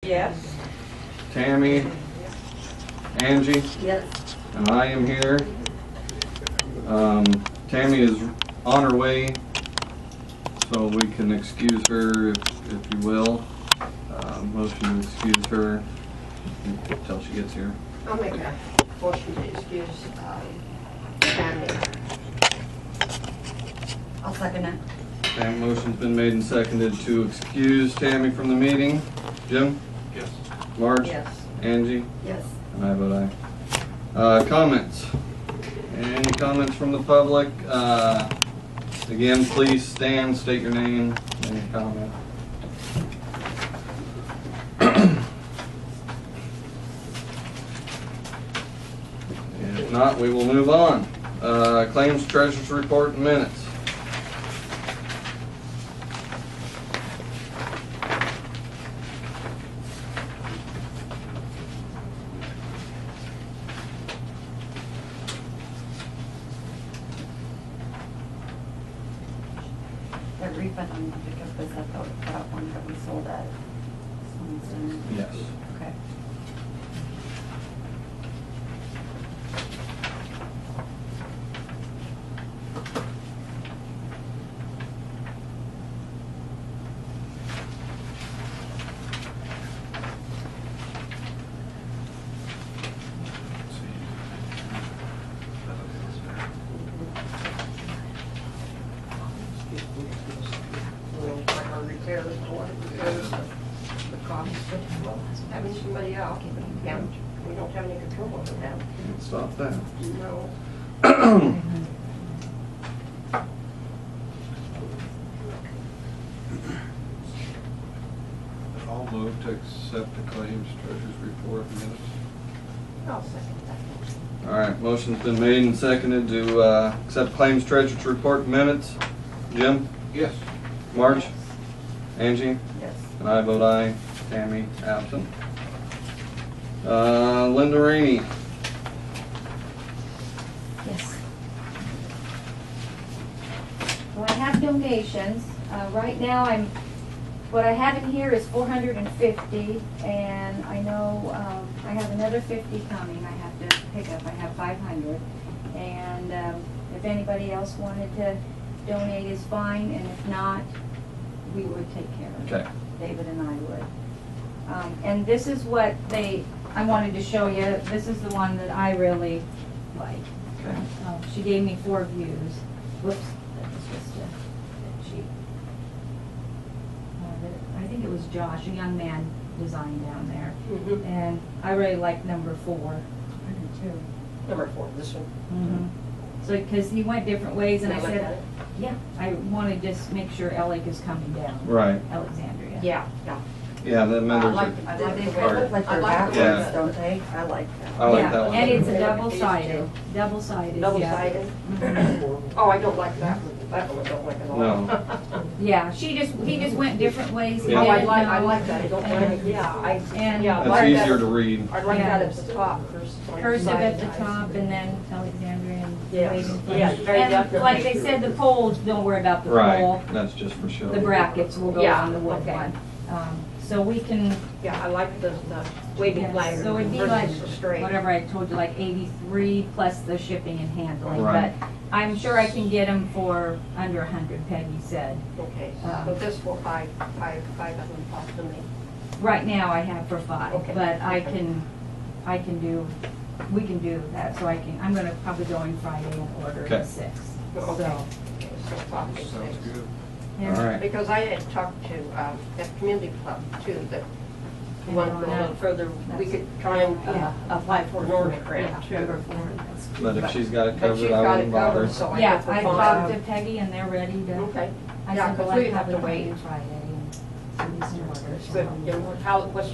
Yes. Tammy, Angie, Yes. and I am here. Tammy is on her way, so we can excuse her if you will. Motion to excuse her until she gets here. I'll make a motion to excuse Tammy. I'll second it. Okay, motion's been made and seconded to excuse Tammy from the meeting. Jim? Yes. Marge? Yes. Angie? Yes. And I vote aye. Comments? Any comments from the public? Again, please stand, state your name, and your comment. If not, we will move on. Claims, treasurer's report, and minutes. That refund on the pickup, was that that one that we sold at Swenson? Yes. Okay. Our repairs, the cost of having somebody out. Yeah, we don't have any control over that. Can't stop that. No. I'll move to accept the claims, treasurer's report, and minutes. I'll second that. All right, motion's been made and seconded to accept claims, treasurer's report, and minutes. Jim? Yes. Marge? Angie? Yes. And I vote aye. Tammy, absent. Linda Rainey. Yes. Well, I have donations. Right now, what I have in here is 450, and I know I have another 50 coming. I have to pick up. I have 500, and if anybody else wanted to donate is fine, and if not, we would take care of it. Okay. David and I would. And this is what I wanted to show you. This is the one that I really like. Okay. She gave me 4 views. Whoops, that was just a sheet. I think it was Josh, a young man designed down there. Mhm. And I really like number 4. I do too. Number 4, this one. So, because he went different ways, and I You like said, that? yeah, I want to just make sure Alec is coming down. Right. Alexandria. Yeah, yeah. Yeah, the members like- are. I They like look the like they're Yeah. backwards, don't they? I like that. I like Yeah, that one. and it's a Yeah. double-sided, double-sided. Double-sided? Mhm. Oh, I don't like that one. That one I don't like at all. No. Yeah, he just went different ways. He Yeah. Oh, I didn't like know. that. I don't And- like, yeah, And- yeah. I That's like that. easier to read. I like Yeah. that at the top, Cursive at the top, and then Alexandria and Yes. Waving Flag. Yes, very And definitely. like they said, the poles, don't worry about the Right, pole. that's just for show. The brackets will go Yeah, on the wood okay. one. So we can, Yeah, I like the wavy yes, flag so it'd be like, versus the straight. whatever I told you, like 83 plus the shipping and handling. Right. But I'm sure I can get them for under 100, Peggy said. Okay, so this for five doesn't cost to me. Right now I have for 5, Okay. but we can do that, so I'm gonna probably go in Friday and order Okay. 6. Okay. So, Okay, so five is Sounds six. good. yeah. All right. Because I had talked to that community club too, that want to go a little further, we could try and apply for an orange grant Yeah, too. number 4, that's But if she's got it But she's covered, I got wouldn't it covered, bother. so I Yeah, think we're I fine. talked to Peggy and they're ready to. Okay. I Yeah, said, 'cause well, we'd I have to it wait. on Friday and see these orders. So, you know, what's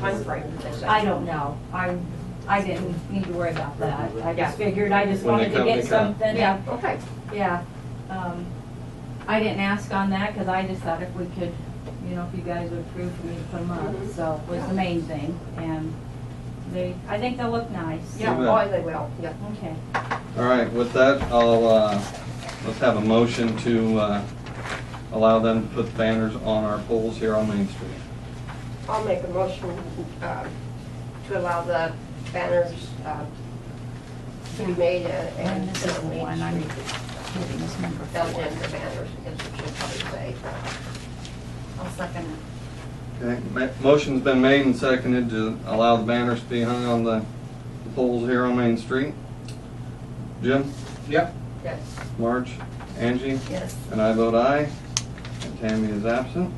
timeframe did they say? I don't know. I didn't need to worry about that. I Yeah. just figured I just When they wanted to come, get they come. something. Yeah, okay. Yeah. I didn't ask on that because I just thought if we could, if you guys would approve for me to put them up. Mhm. So was the main thing. And I think they'll look nice. Yeah, bet. oh, they will, yeah. Okay. All right, with that, let's have a motion to allow them to put banners on our poles here on Main Street. I'll make a motion to allow the banners to be made And and this is the Main one I'm Street. giving this number for. Alexandria banners, I guess it should probably say. I'll second it. Okay, motion's been made and seconded to allow the banners to be hung on the poles here on Main Street. Jim? Yep. Yes. Marge? Angie? Yes. And I vote aye. And Tammy is absent.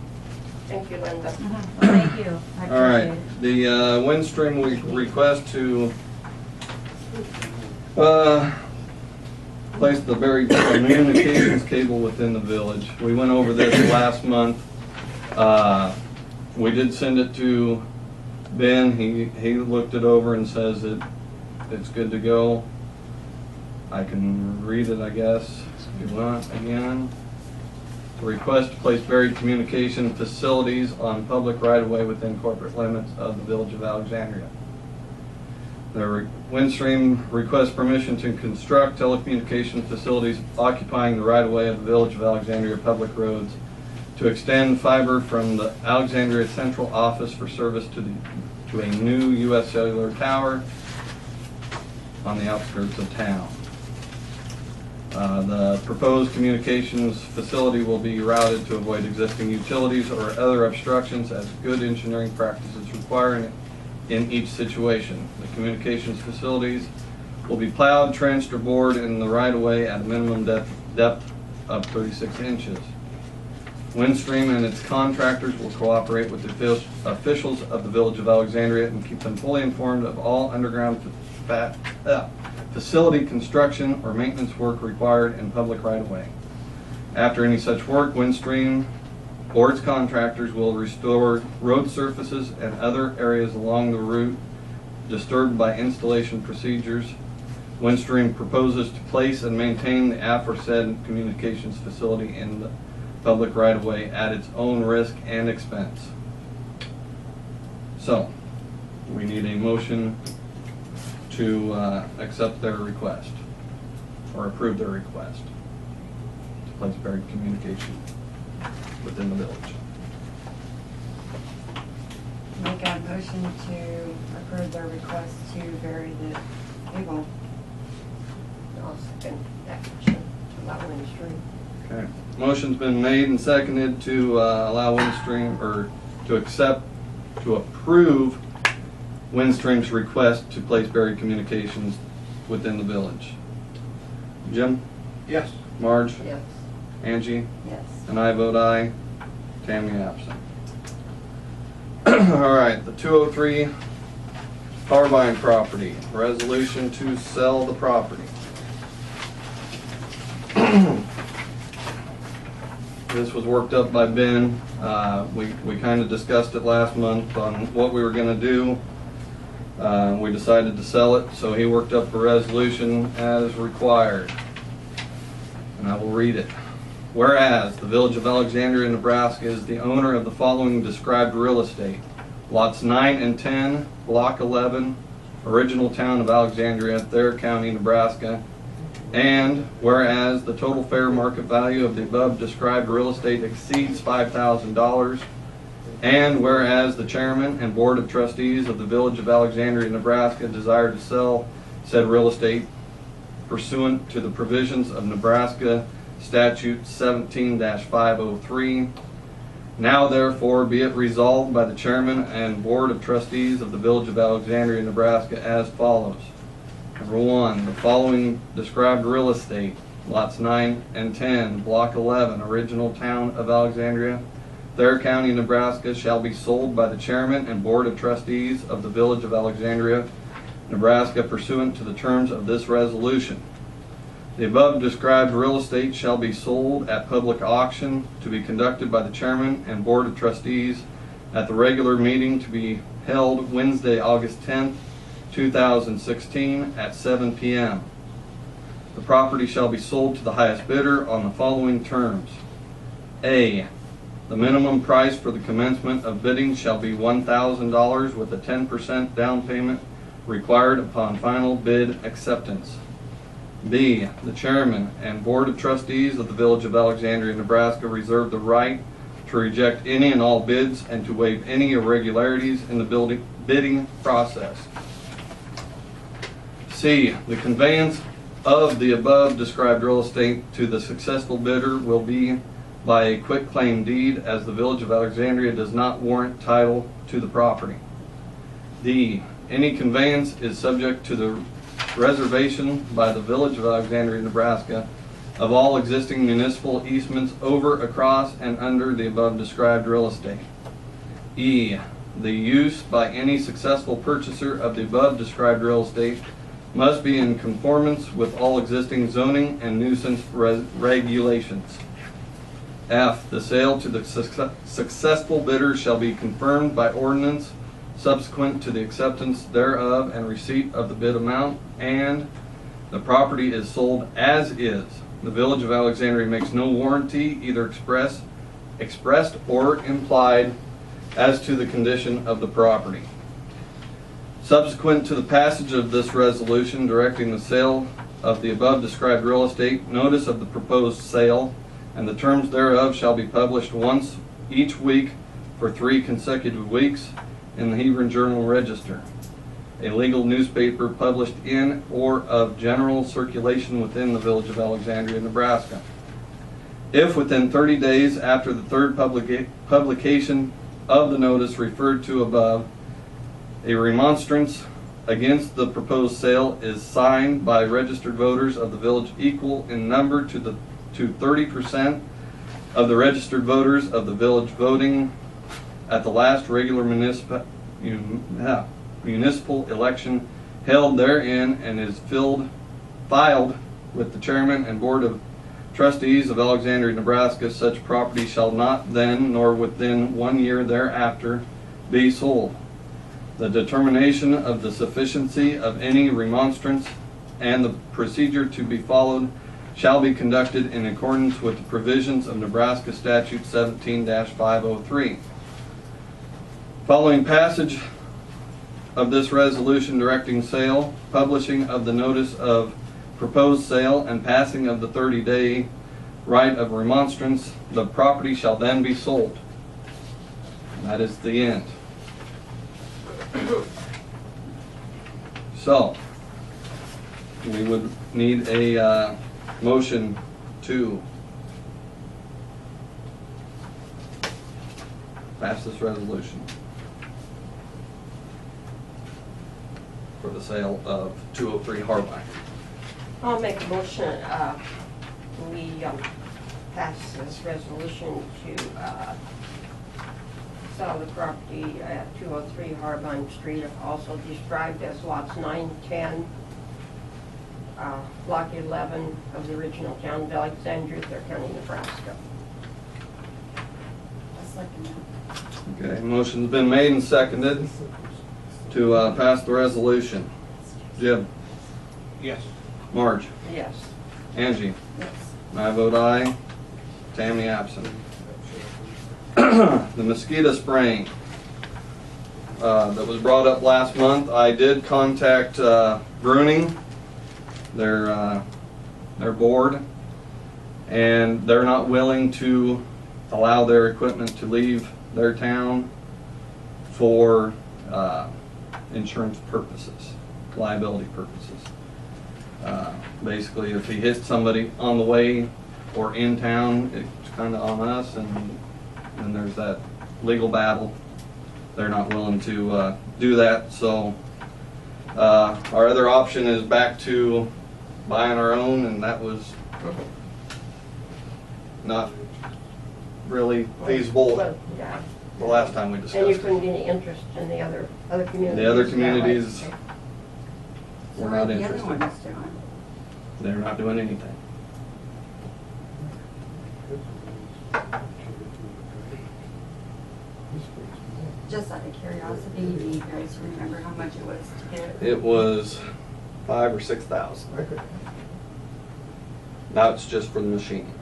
Thank you, Linda. Well, thank you. I All right, appreciate it. the Windstream, we request to place the buried communications cable within the village. We went over this last month. We did send it to Ben. He looked it over and says that it's good to go. I can read it, I guess, if you want again. The request to place buried communication facilities on public right-of-way within corporate limits of the Village of Alexandria. The Windstream requests permission to construct telecommunication facilities occupying the right-of-way of the Village of Alexandria public roads to extend fiber from the Alexandria Central Office for service to a new U.S. cellular tower on the outskirts of town. The proposed communications facility will be routed to avoid existing utilities or other obstructions as good engineering practices require in each situation. The communications facilities will be plowed, trenched, or bored in the right-of-way at a minimum depth of 36 inches. Windstream and its contractors will cooperate with the officials of the Village of Alexandria and keep them fully informed of all underground facility construction or maintenance work required in public right-of-way. After any such work, Windstream or its contractors will restore road surfaces and other areas along the route disturbed by installation procedures. Windstream proposes to place and maintain the aforesaid communications facility in the public right-of-way at its own risk and expense. So, we need a motion to accept their request, or approve their request to place buried communication within the village. Make a motion to approve their request to bury the cable. I'll second that motion to allow Windstream. Okay. Motion's been made and seconded to allow Windstream, or to approve Windstream's request to place buried communications within the village. Jim? Yes. Marge? Yes. Angie? Yes. And I vote aye. Tammy absent. All right, the 203 Carbine property, resolution to sell the property. This was worked up by Ben. We kind of discussed it last month on what we were going to do. We decided to sell it, so he worked up a resolution as required. And I will read it. Whereas the Village of Alexandria, Nebraska is the owner of the following described real estate: lots 9 and 10, block 11, original town of Alexandria, Thayer County, Nebraska. And whereas the total fair market value of the above described real estate exceeds $5,000, and whereas the chairman and board of trustees of the Village of Alexandria, Nebraska desire to sell said real estate pursuant to the provisions of Nebraska Statute 17-503, now therefore be it resolved by the chairman and board of trustees of the Village of Alexandria, Nebraska as follows. Number 1, the following described real estate, lots 9 and 10, block 11, original town of Alexandria, Thayer County, Nebraska, shall be sold by the chairman and board of trustees of the Village of Alexandria, Nebraska, pursuant to the terms of this resolution. The above described real estate shall be sold at public auction to be conducted by the chairman and board of trustees at the regular meeting to be held Wednesday, August 10th, 2016 at 7 p.m. The property shall be sold to the highest bidder on the following terms. A. The minimum price for the commencement of bidding shall be $1,000 with a 10% down payment required upon final bid acceptance. B. The chairman and board of trustees of the Village of Alexandria, Nebraska reserve the right to reject any and all bids, and to waive any irregularities in the bidding process. C, the conveyance of the above described real estate to the successful bidder will be by a quitclaim deed, as the Village of Alexandria does not warrant title to the property. D, any conveyance is subject to the reservation by the Village of Alexandria, Nebraska, of all existing municipal easements over, across, and under the above described real estate. E, the use by any successful purchaser of the above described real estate must be in conformance with all existing zoning and nuisance regulations. F, the sale to the successful bidder shall be confirmed by ordinance subsequent to the acceptance thereof and receipt of the bid amount, and the property is sold as is. The Village of Alexandria makes no warranty, either expressed or implied, as to the condition of the property. Subsequent to the passage of this resolution directing the sale of the above described real estate, notice of the proposed sale and the terms thereof shall be published once each week for 3 consecutive weeks in the Hebron Journal Register, a legal newspaper published in or of general circulation within the Village of Alexandria, Nebraska. If within 30 days after the third publication of the notice referred to above, a remonstrance against the proposed sale is signed by registered voters of the village equal in number to 30% of the registered voters of the village voting at the last regular municipal election held therein, and is filed with the chairman and board of trustees of Alexandria, Nebraska, such property shall not then nor within 1 year thereafter be sold. The determination of the sufficiency of any remonstrance and the procedure to be followed shall be conducted in accordance with the provisions of Nebraska Statute 17-503. Following passage of this resolution directing sale, publishing of the notice of proposed sale, and passing of the 30-day right of remonstrance, the property shall then be sold. And that is the end. So, we would need a motion to pass this resolution for the sale of 203 Harbine. I'll make a motion, we pass this resolution to sell the property at 203 Harbine Street, also described as lots 9, 10, block 11 of the original town of Alexandria, Third County, Nebraska. I'll second that. Okay, motion's been made and seconded to pass the resolution. Jim? Yes. Marge? Yes. Angie? Yes. And I vote aye. Tammy absent. The mosquito spraying that was brought up last month, I did contact Bruning, their board, and they're not willing to allow their equipment to leave their town for insurance purposes, liability purposes. Basically, if he hits somebody on the way or in town, it's kind of on us, and there's that legal battle. They're not willing to do that, so our other option is back to buying our own, and that was not really feasible Well, yeah. the last time we discussed And you it. couldn't get any interest in the other communities? The other that way? communities, Okay. we're not The other interested. one's doing. They're not doing anything. Just out of curiosity, do you guys remember how much it was to get it? It was 5,000 or 6,000. Now it's just for the machine.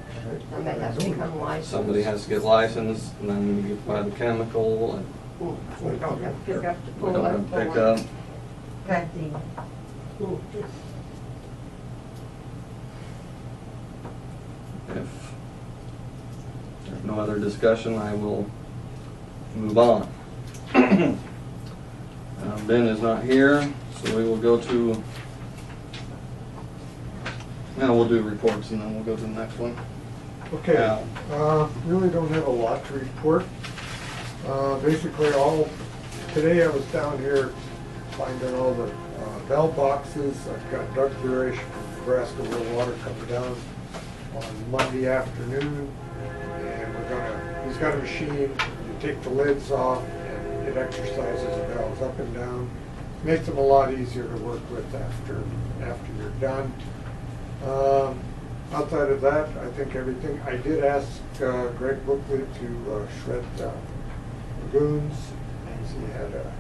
Somebody has to become licensed. Somebody has to get licensed, and then you buy the chemical, and We don't have to pick up to we pull don't up. have to pick up. Okay. If there's no other discussion, I will move on. Ben is not here, so we will go to, now we'll do reports and then we'll go to the next one. Okay, really don't have a lot to report. Basically today I was down here finding all the bell boxes. I've got Doug Burish from Nebraska Rural Water coming down on Monday afternoon. And he's got a machine, you take the lids off and it exercises the bells up and down. Makes them a lot easier to work with after you're done. Outside of that, I think everything. I did ask Greg Brookley to shred lagoons, and he had a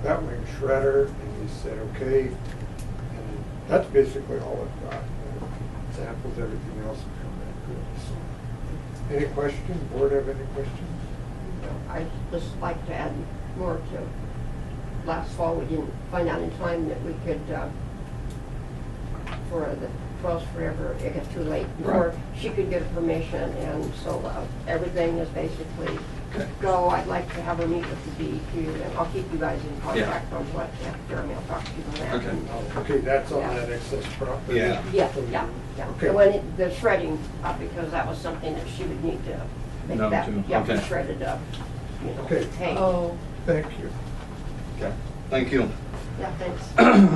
batwing shredder, and he said okay. And that's basically all I've got. Samples, everything else will come back good. So, any questions? Board have any questions? I'd just like to add more to last fall. We didn't find out in time that we could, for the Cross Forever, it got too late before she could get a permission, and so everything is basically go. I'd like to have her meet with the DEQ, and I'll keep you guys in contact on what, Jeremy, I'll talk to you on that. Okay. And, Okay, that's on that excess property. Yeah. yeah. Okay. And when the shredding, because that was something that she would need to make No, that, too. yeah, Okay. shredded up, you know. Okay. Hey, Oh, Thank you. Okay, thank you. yeah, thanks.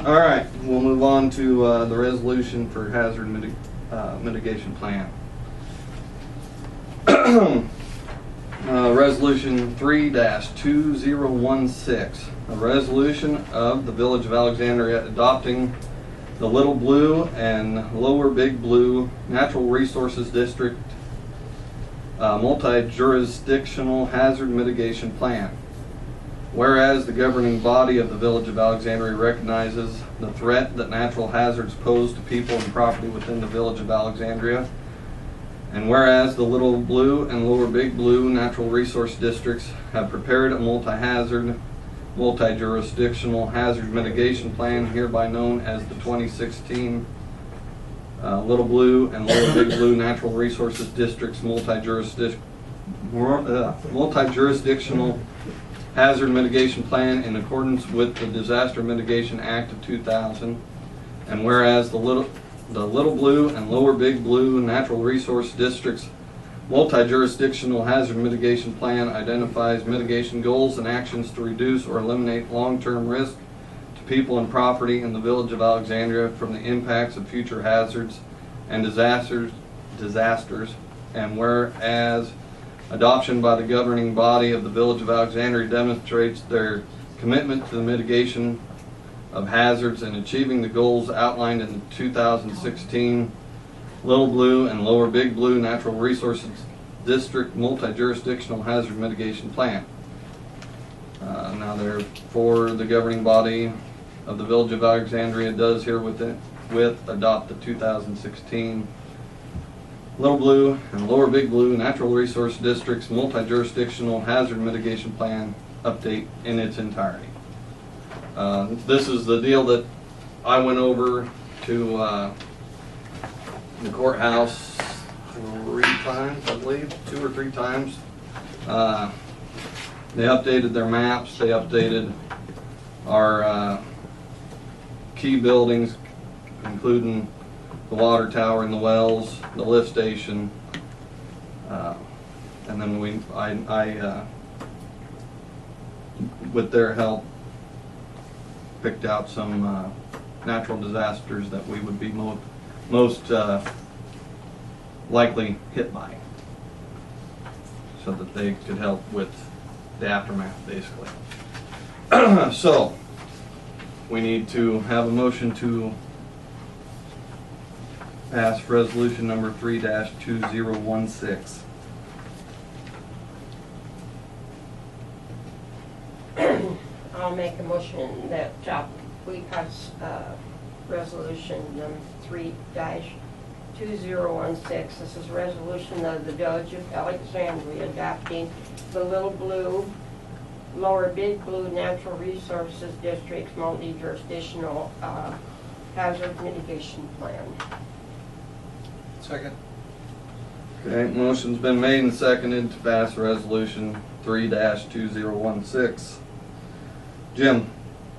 All right, we'll move on to the resolution for hazard mitigation plan. Resolution 3-2016, a resolution of the Village of Alexandria adopting the Little Blue and Lower Big Blue Natural Resources District multi-jurisdictional hazard mitigation plan. Whereas the governing body of the Village of Alexandria recognizes the threat that natural hazards pose to people and property within the Village of Alexandria, and whereas the Little Blue and Lower Big Blue natural resource districts have prepared a multi-hazard, multi-jurisdictional hazard mitigation plan, hereby known as the 2016 Little Blue and Lower Big Blue natural resources districts multi-jurisdictional hazard mitigation plan in accordance with the Disaster Mitigation Act of 2000, and whereas the Little Blue and Lower Big Blue natural resource districts multi-jurisdictional hazard mitigation plan identifies mitigation goals and actions to reduce or eliminate long-term risk to people and property in the Village of Alexandria from the impacts of future hazards and disasters, and whereas adoption by the governing body of the Village of Alexandria demonstrates their commitment to the mitigation of hazards and achieving the goals outlined in the 2016 Little Blue and Lower Big Blue Natural Resources District Multi-Jurisdictional Hazard Mitigation Plan. Now therefore, the governing body of the Village of Alexandria does herewith adopt the 2016 Little Blue and Lower Big Blue Natural Resource District's Multi-Jurisdictional Hazard Mitigation Plan update in its entirety. This is the deal that I went over to the courthouse 3 times, I believe, 2 or 3 times. They updated their maps, they updated our key buildings, including the water tower and the wells, the lift station, and then I with their help, picked out some natural disasters that we would be most likely hit by, so that they could help with the aftermath, basically. So, we need to have a motion to pass resolution number 3-2016. I'll make a motion that we pass resolution number 3-2016. This is a resolution of the Village of Alexandria adopting the Little Blue, Lower Big Blue Natural Resources District's multi-jurisdictional hazard mitigation plan. Second. Okay, motion's been made and seconded to pass resolution 3-2016. Jim,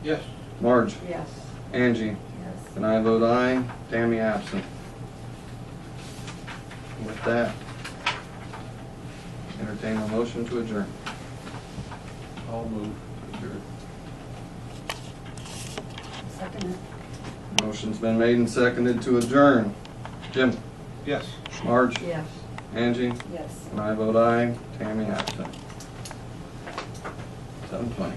Yes. Marge, Yes. Angie, Yes. and I vote aye, Tammy absent. With that, entertain a motion to adjourn. I'll move. Adjourn. Second. Motion's been made and seconded to adjourn. Jim, Yes. Marge, Yes. Angie, Yes. and I vote aye, Tammy absent. 7:20.